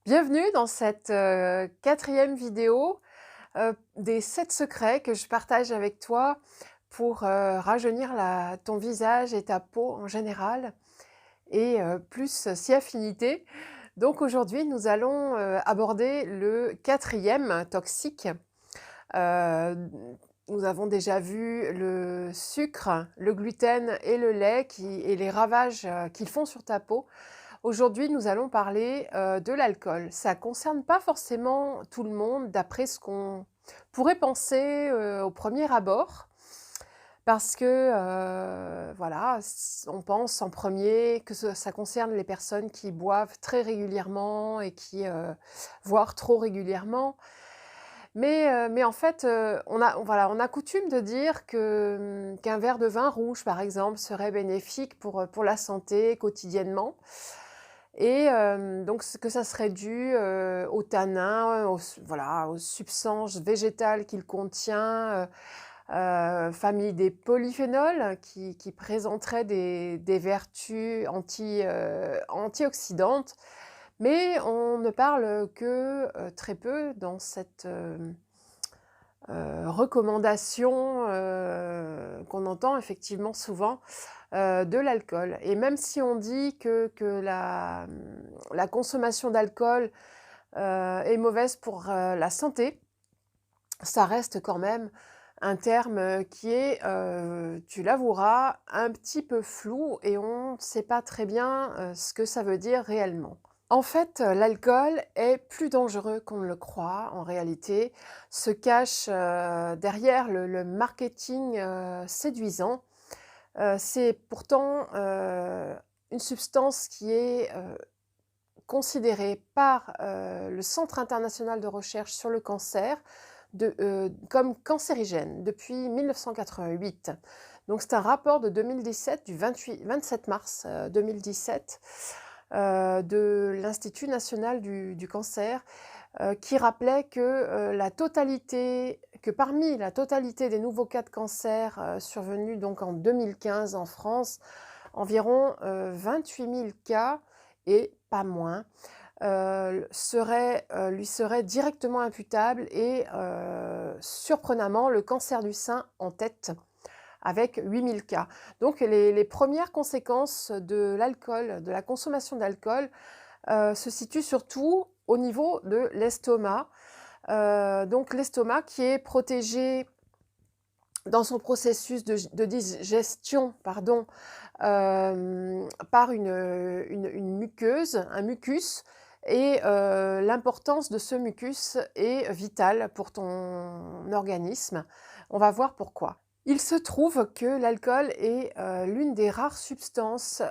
Bienvenue dans cette, 4e vidéo, des 7 secrets que je partage avec toi pour, rajeunir ton visage et ta peau en général et plus si affinité. Donc aujourd'hui, nous allons, aborder le 4e toxique. Heu, Nous avons déjà vu le sucre, le gluten et le lait et les ravages, qu'ils font sur ta peau. Aujourd'hui, nous allons parler, de l'alcool. Ça concerne pas forcément tout le monde d'après ce qu'on pourrait penser, au premier abord parce que, voilà, on pense en premier que ça concerne les personnes qui boivent très régulièrement et voire trop régulièrement. Mais en fait, on a coutume de dire qu'un verre de vin rouge, par exemple, serait bénéfique pour la santé quotidiennement. Et donc que ça serait dû, aux tanins, aux substances végétales qu'il contient, famille des polyphénols qui présenteraient des vertus antioxydantes. Mais on ne parle que, très peu dans cette, recommandation, qu'on entend effectivement souvent, de l'alcool. Et même si on dit que la consommation d'alcool, est mauvaise pour, la santé, ça reste quand même un terme, qui est, tu l'avoueras, un petit peu flou et on ne sait pas très bien, ce que ça veut dire réellement. En fait, l'alcool est plus dangereux qu'on ne le croit en réalité, se cache, derrière le marketing, séduisant. C'est pourtant, une substance qui est, considérée par, le Centre international de recherche sur le cancer comme cancérigène depuis 1988. Donc c'est un rapport de 2017, du 27 mars, 2017, de l'Institut national du cancer, qui rappelait que parmi la totalité des nouveaux cas de cancer, survenus donc en 2015 en France, environ, 28 000 cas et pas moins, lui seraient directement imputables et surprenamment, le cancer du sein en tête avec 8 000 cas. Donc les premières conséquences de l'alcool, de la consommation d'alcool, se situent surtout au niveau de l'estomac. Donc l'estomac qui est protégé dans son processus de digestion, pardon, par une muqueuse, un mucus. Et l'importance de ce mucus est vitale pour ton organisme. On va voir pourquoi. Il se trouve que l'alcool est, l'une des rares substances,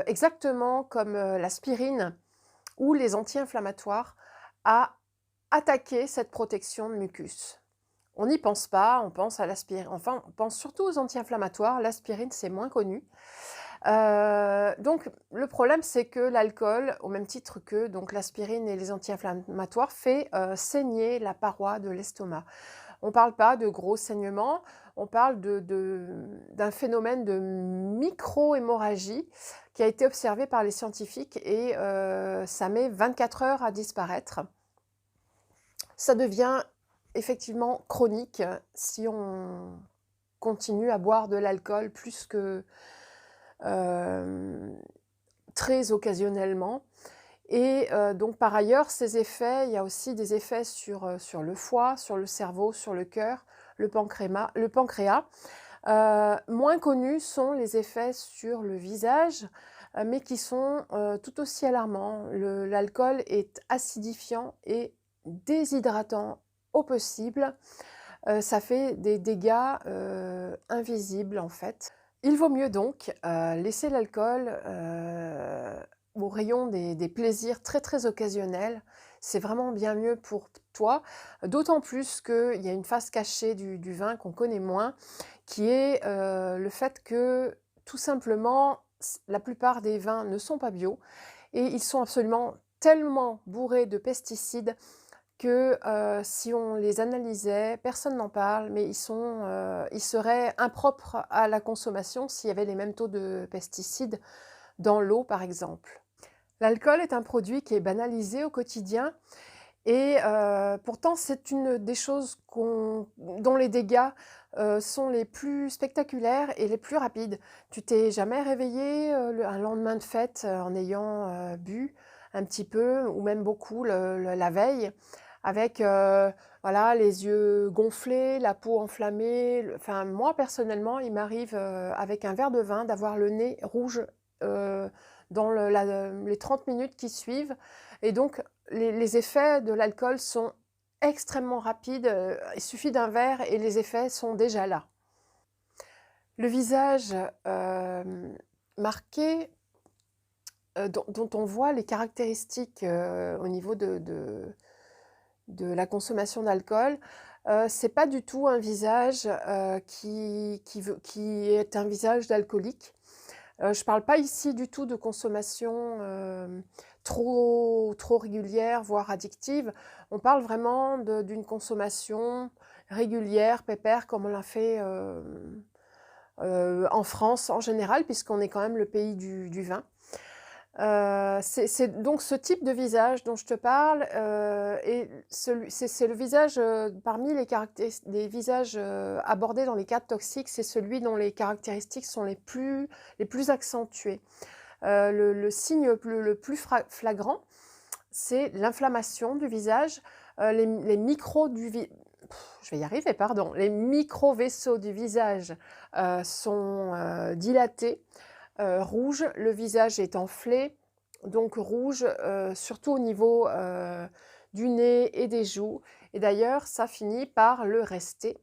exactement comme, l'aspirine ou les anti-inflammatoires, à attaquer cette protection de mucus. On n'y pense pas, on pense à l'aspirine, enfin, on pense surtout aux anti-inflammatoires. L'aspirine, c'est moins connu. Donc le problème, c'est que l'alcool, au même titre que donc l'aspirine et les anti-inflammatoires, fait, saigner la paroi de l'estomac. On ne parle pas de gros saignements, on parle d'un phénomène de micro-hémorragie qui a été observé par les scientifiques et ça met 24 heures à disparaître. Ça devient effectivement chronique si on continue à boire de l'alcool plus que, hem, très occasionnellement. Et donc par ailleurs, ces effets, il y a aussi des effets sur le foie, sur le cerveau, sur le cœur, le pancréas. Moins connus sont les effets sur le visage, mais qui sont, tout aussi alarmants. L'alcool est acidifiant et déshydratant au possible. Ça fait des dégâts, invisibles en fait. Il vaut mieux donc, laisser l'alcool, au rayon des plaisirs très, très occasionnels. C'est vraiment bien mieux pour toi, d'autant plus qu'il y a une face cachée du vin qu'on connaît moins, qui est, le fait que, tout simplement, la plupart des vins ne sont pas bio et ils sont absolument tellement bourrés de pesticides que, si on les analysait, personne n'en parle, mais ils seraient impropres à la consommation s'il y avait les mêmes taux de pesticides dans l'eau, par exemple. L'alcool est un produit qui est banalisé au quotidien et pourtant c'est une des choses dont les dégâts, sont les plus spectaculaires et les plus rapides. Tu t'es jamais réveillé, un lendemain de fête, en ayant, bu un petit peu ou même beaucoup la veille avec, voilà, les yeux gonflés, la peau enflammée, enfin moi personnellement, il m'arrive, avec un verre de vin d'avoir le nez rouge, heu, dans les 30 minutes qui suivent et donc les effets de l'alcool sont extrêmement rapides, il suffit d'un verre et les effets sont déjà là. Le visage, marqué, dont on voit les caractéristiques, au niveau de la consommation d'alcool, c'est pas du tout un visage, qui est un visage d'alcoolique. Je parle pas ici du tout de consommation, trop régulière, voire addictive. On parle vraiment d'une consommation régulière, pépère, comme on l'a fait, en France en général, puisqu'on est quand même le pays du vin. C'est donc ce type de visage dont je te parle, et c'est le visage, parmi les visages, abordés dans les cadres toxiques, c'est celui dont les caractéristiques sont les plus accentuées. Le signe le plus flagrant, c'est l'inflammation du visage, les micros je vais y arriver, pardon. Les micro-vaisseaux du visage, sont, dilatés, rouges, le visage est enflé, donc rouge, surtout au niveau, du nez et des joues et d'ailleurs ça finit par le rester.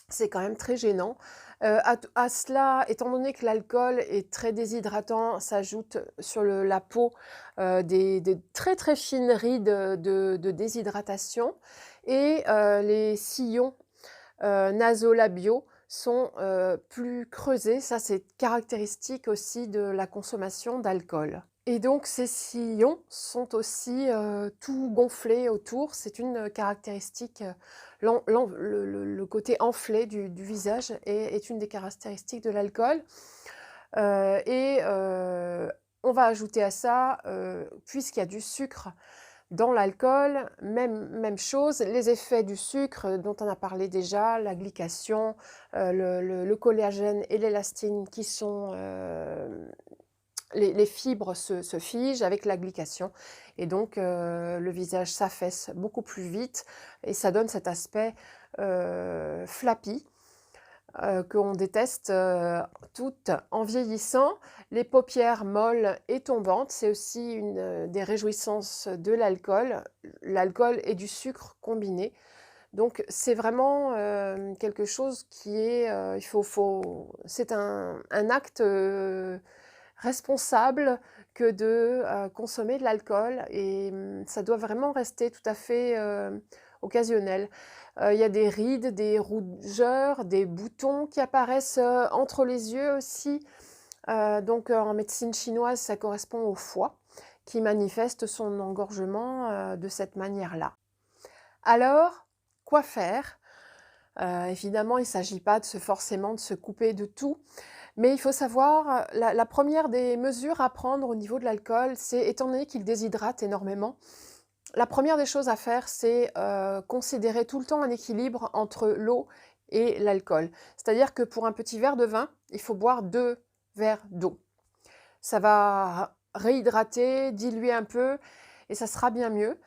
C'est quand même très gênant. À cela, étant donné que l'alcool est très déshydratant, s'ajoute sur la peau, des très, très fines rides, de déshydratation et les sillons, nasolabiaux sont, plus creusés. Ça, c'est caractéristique aussi de la consommation d'alcool. Et donc ces sillons sont aussi, tout gonflés autour. C'est une caractéristique, le côté enflé du visage est une des caractéristiques de l'alcool. On va ajouter à ça, puisqu'il y a du sucre dans l'alcool, même chose, les effets du sucre dont on a parlé déjà, la glycation, le collagène et l'élastine qui sont, les fibres se figent avec la glycation et donc le visage s'affaisse beaucoup plus vite et ça donne cet aspect, flappy, qu'on déteste, toutes en vieillissant. Les paupières molles et tombantes, c'est aussi une, des réjouissances de l'alcool. L'alcool et du sucre combinés. Donc c'est vraiment, quelque chose qui est, c'est un acte, responsable que de, consommer de l'alcool et ça doit vraiment rester tout à fait, occasionnel. Il y a des rides, des rougeurs, des boutons qui apparaissent, entre les yeux aussi. Donc en médecine chinoise, ça correspond au foie qui manifeste son engorgement, de cette manière-là. Alors, quoi faire? Évidemment, il ne s'agit pas forcément de se couper de tout, mais il faut savoir, la première des mesures à prendre au niveau de l'alcool, c'est étant donné qu'il déshydrate énormément, la première des choses à faire, c'est, considérer tout le temps un équilibre entre l'eau et l'alcool. C'est-à-dire que pour un petit verre de vin, il faut boire 2 verres d'eau. Ça va réhydrater, diluer un peu et ça sera bien mieux.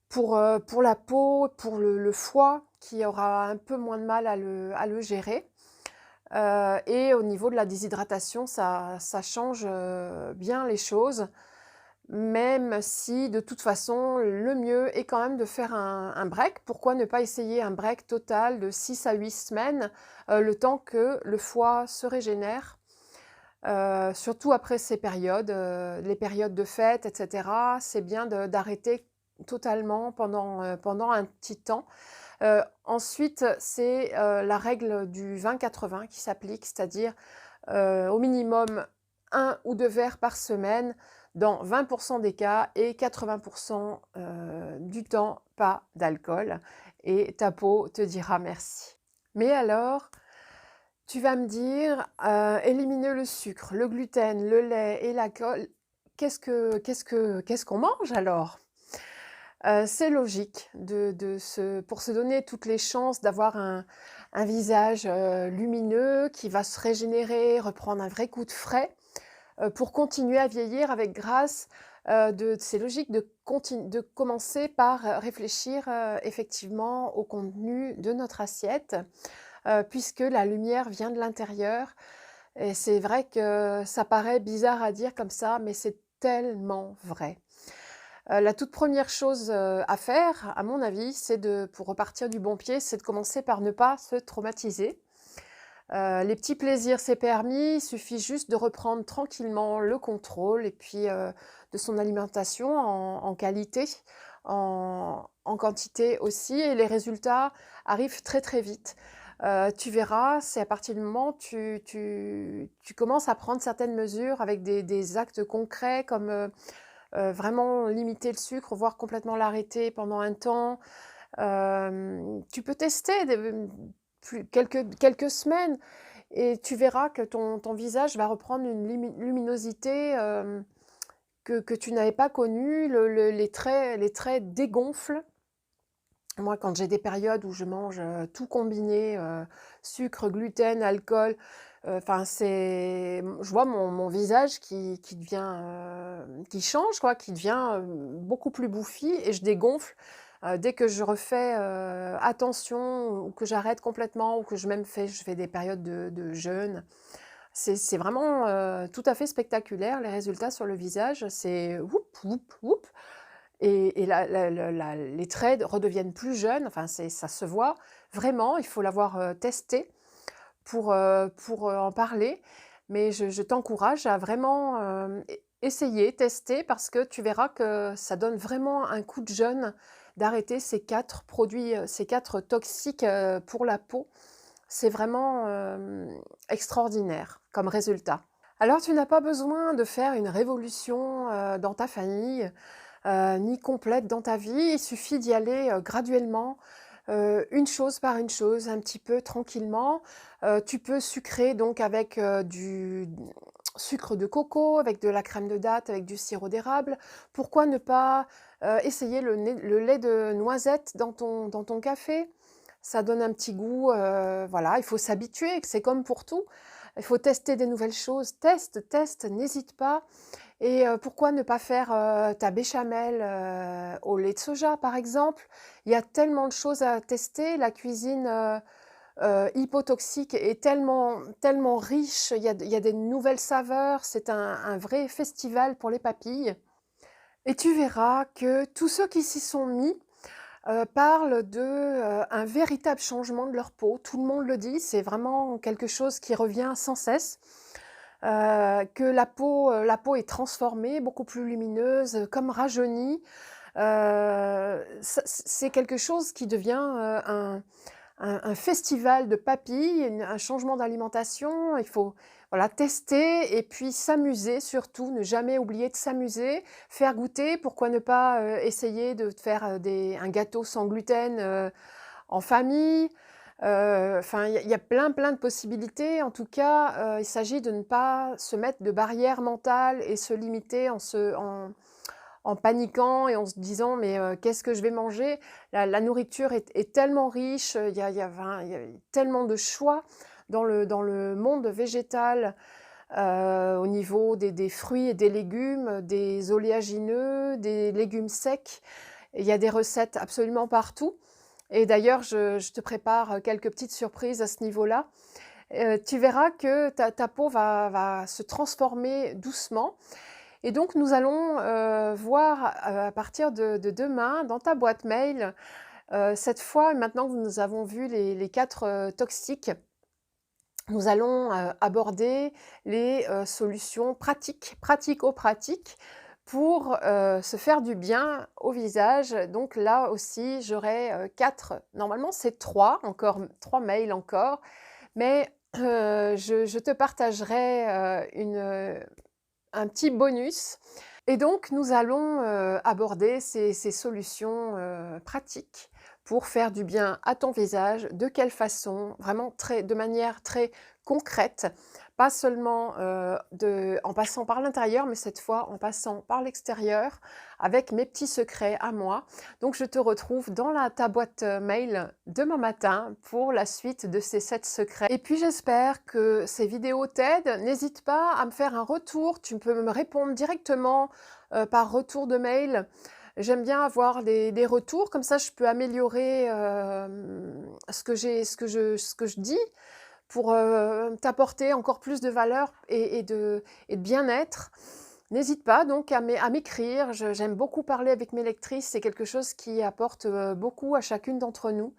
Pour la peau, pour le foie qui aura un peu moins de mal à le gérer. Et au niveau de la déshydratation, ça change, bien les choses, même si de toute façon, le mieux est quand même de faire un break. Pourquoi ne pas essayer un break total de 6 à 8 semaines, le temps que le foie se régénère, surtout après ces périodes, les périodes de fête et cetera. C'est bien d'arrêter totalement pendant un petit temps. Ensuite, c'est, la règle du 20-80 qui s'applique, c'est-à-dire, au minimum 1 ou 2 verres par semaine dans 20 des cas et 80 du temps, pas d'alcool et ta peau te dira merci. Mais alors, tu vas me dire, éliminer le sucre, le gluten, le lait et l'alcool, qu'est-ce qu'on mange alors? C'est logique pour se donner toutes les chances d'avoir un visage, lumineux qui va se régénérer, reprendre un vrai coup de frais, pour continuer à vieillir avec grâce, c'est logique de commencer par, réfléchir, effectivement au contenu de notre assiette, puisque la lumière vient de l'intérieur et c'est vrai que ça paraît bizarre à dire comme ça, mais c'est tellement vrai. La toute première chose, à faire, à mon avis, pour repartir du bon pied, c'est de commencer par ne pas se traumatiser. Les petits plaisirs, c'est permis, il suffit juste de reprendre tranquillement le contrôle et puis, de son alimentation en qualité, en quantité aussi et les résultats arrivent très, très vite. Tu verras, c'est à partir du moment où tu commences à prendre certaines mesures avec des actes concrets comme, vraiment limiter le sucre, voire complètement l'arrêter pendant un temps. Tu peux tester quelques semaines et tu verras que ton visage va reprendre une luminosité, que tu n'avais pas connue. Les traits dégonflent. Moi, quand j'ai des périodes où je mange, tout combiné, sucre, gluten, alcool, enfin je vois mon visage qui devient, qui change quoi, qui devient, beaucoup plus bouffi et je dégonfle, dès que je refais, attention ou que j'arrête complètement ou que je fais des périodes de jeûne. C'est vraiment, tout à fait spectaculaire les résultats sur le visage, c'est whoop, whoop, whoop. Et les traits redeviennent plus jeunes, enfin ça se voit vraiment, il faut l'avoir, testé pour en parler. Mais je t'encourage à vraiment, essayer, tester parce que tu verras que ça donne vraiment un coup de jeune d'arrêter ces 4 produits, ces 4 toxiques, pour la peau. C'est vraiment, extraordinaire comme résultat. Alors tu n'as pas besoin de faire une révolution, dans ta famille, ni complète dans ta vie. Il suffit d'y aller, graduellement, une chose par une chose, un petit peu tranquillement. Tu peux sucrer donc avec, du sucre de coco, avec de la crème de date, avec du sirop d'érable. Pourquoi ne pas, essayer le lait de noisette dans ton café? Ça donne un petit goût, voilà, il faut s'habituer, c'est comme pour tout. Il faut tester des nouvelles choses. Teste, teste, n'hésite pas. Et pourquoi ne pas faire, ta béchamel, au lait de soja, par exemple? Il y a tellement de choses à tester. La cuisine, hypotoxique est tellement riche. Il y a des nouvelles saveurs. C'est un vrai festival pour les papilles. Et tu verras que tous ceux qui s'y sont mis, parlent un véritable changement de leur peau. Tout le monde le dit, c'est vraiment quelque chose qui revient sans cesse. Que la peau est transformée, beaucoup plus lumineuse, comme rajeunie. C'est quelque chose qui devient, un festival de papilles, un changement d'alimentation. Il faut, voilà, tester et puis s'amuser surtout, ne jamais oublier de s'amuser, faire goûter. Pourquoi ne pas, essayer de faire, un gâteau sans gluten, en famille? Enfin, il y a plein de possibilités. En tout cas, il s'agit de ne pas se mettre de barrières mentales et se limiter en paniquant et en se disant: «Mais, qu'est-ce que je vais manger?» La nourriture est tellement riche, il y a tellement de choix dans le monde végétal, au niveau des fruits et des légumes, des oléagineux, des légumes secs. Il y a des recettes absolument partout. Et d'ailleurs, je te prépare quelques petites surprises à ce niveau-là. Tu verras que ta peau va se transformer doucement et donc nous allons, voir, à partir de demain dans ta boîte mail, cette fois, maintenant que nous avons vu les 4, toxiques, nous allons, aborder les, solutions pratico-pratiques pour, se faire du bien au visage. Donc là aussi, j'aurai, 4, normalement c'est 3 encore, 3 mails encore, mais je te partagerai, un petit bonus et donc nous allons, aborder ces solutions, pratiques pour faire du bien à ton visage. De quelle façon? Vraiment de manière très concrète pas seulement, en passant par l'intérieur, mais cette fois en passant par l'extérieur avec mes petits secrets à moi. Donc je te retrouve dans ta boîte, mail demain matin pour la suite de ces 7 secrets et puis j'espère que ces vidéos t'aident. N'hésite pas à me faire un retour, tu peux me répondre directement, par retour de mail. J'aime bien avoir des retours, comme ça je peux améliorer, ce que je dis pour, t'apporter encore plus de valeur et de bien-être. N'hésite pas donc à m'écrire, j'aime beaucoup parler avec mes lectrices, c'est quelque chose qui apporte, beaucoup à chacune d'entre nous.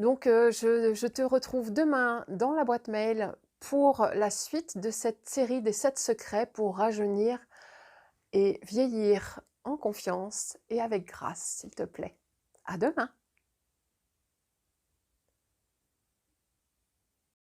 Donc je te retrouve demain dans la boîte mail pour la suite de cette série des 7 secrets pour rajeunir et vieillir en confiance et avec grâce, s'il te plaît. À demain!